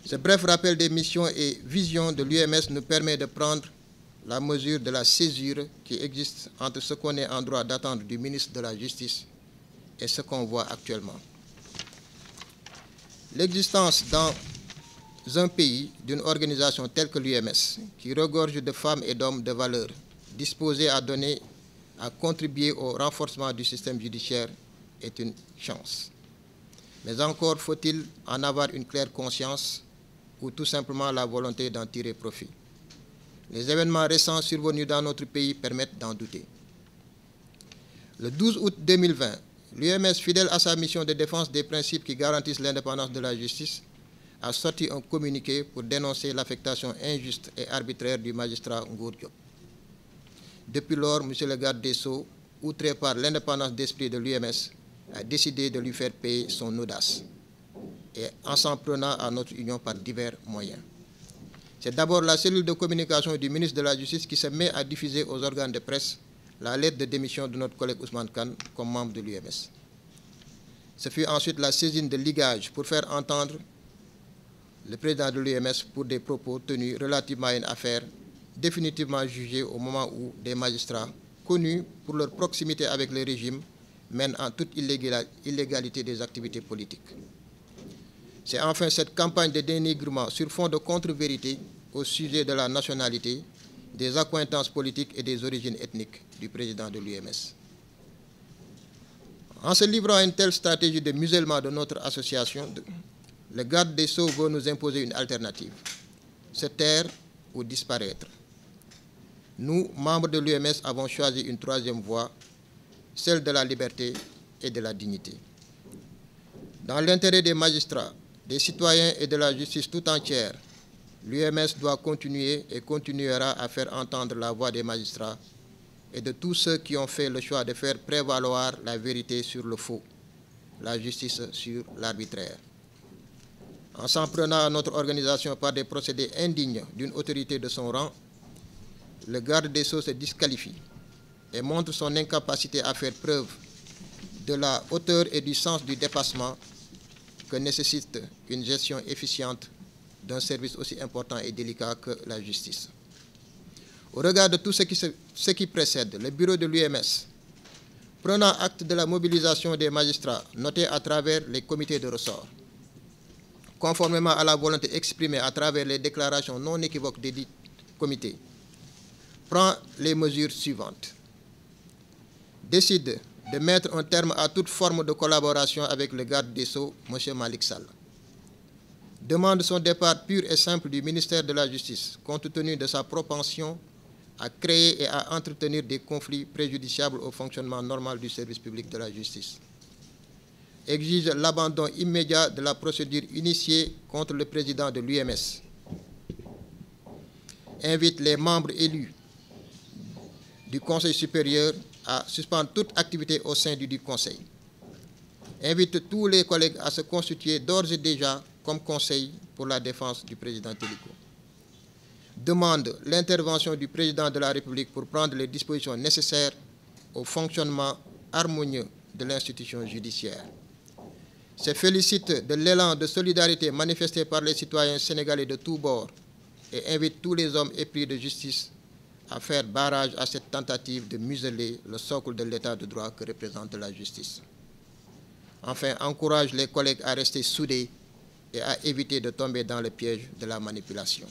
Ce bref rappel des missions et visions de l'UMS nous permet de prendre la mesure de la césure qui existe entre ce qu'on est en droit d'attendre du ministre de la Justice et ce qu'on voit actuellement. L'existence dans un pays d'une organisation telle que l'UMS, qui regorge de femmes et d'hommes de valeur, disposés à contribuer au renforcement du système judiciaire, est une chance. Mais encore faut-il en avoir une claire conscience ou tout simplement la volonté d'en tirer profit. Les événements récents survenus dans notre pays permettent d'en douter. Le 12 août 2020, l'UMS, fidèle à sa mission de défense des principes qui garantissent l'indépendance de la justice, a sorti un communiqué pour dénoncer l'affectation injuste et arbitraire du magistrat Ngour Diop. Depuis lors, M. le garde des Sceaux, outré par l'indépendance d'esprit de l'UMS, a décidé de lui faire payer son audace, et en s'en prenant à notre union par divers moyens. C'est d'abord la cellule de communication du ministre de la Justice qui se met à diffuser aux organes de presse la lettre de démission de notre collègue Ousmane Kane comme membre de l'UMS. Ce fut ensuite la saisine de ligage pour faire entendre le président de l'UMS pour des propos tenus relativement à une affaire définitivement jugée au moment où des magistrats, connus pour leur proximité avec le régime, mènent en toute illégalité des activités politiques. C'est enfin cette campagne de dénigrement sur fond de contre-vérité au sujet de la nationalité, des accointances politiques et des origines ethniques du président de l'UMS. En se livrant à une telle stratégie de musellement de notre association, le garde des Sceaux veut nous imposer une alternative, se taire ou disparaître. Nous, membres de l'UMS, avons choisi une troisième voie, celle de la liberté et de la dignité. Dans l'intérêt des magistrats, des citoyens et de la justice tout entière, l'UMS doit continuer et continuera à faire entendre la voix des magistrats et de tous ceux qui ont fait le choix de faire prévaloir la vérité sur le faux, la justice sur l'arbitraire. En s'en prenant à notre organisation par des procédés indignes d'une autorité de son rang, le garde des Sceaux se disqualifie et montre son incapacité à faire preuve de la hauteur et du sens du dépassement que nécessite une gestion efficiente d'un service aussi important et délicat que la justice. Au regard de tout ce qui précède, le bureau de l'UMS, prenant acte de la mobilisation des magistrats notée à travers les comités de ressort, conformément à la volonté exprimée à travers les déclarations non équivoques des dits comités, prend les mesures suivantes. Décide de mettre un terme à toute forme de collaboration avec le garde des Sceaux, M. Malick Sall. Demande son départ pur et simple du ministère de la Justice, compte tenu de sa propension à créer et à entretenir des conflits préjudiciables au fonctionnement normal du service public de la justice. Exige l'abandon immédiat de la procédure initiée contre le président de l'UMS. Invite les membres élus du Conseil supérieur à suspendre toute activité au sein du Conseil. Invite tous les collègues à se constituer d'ores et déjà comme conseil pour la défense du président Téliko. Demande l'intervention du président de la République pour prendre les dispositions nécessaires au fonctionnement harmonieux de l'institution judiciaire. Se félicite de l'élan de solidarité manifesté par les citoyens sénégalais de tous bords et invite tous les hommes épris de justice à faire barrage à cette tentative de museler le socle de l'état de droit que représente la justice. Enfin, encourage les collègues à rester soudés et à éviter de tomber dans le piège de la manipulation.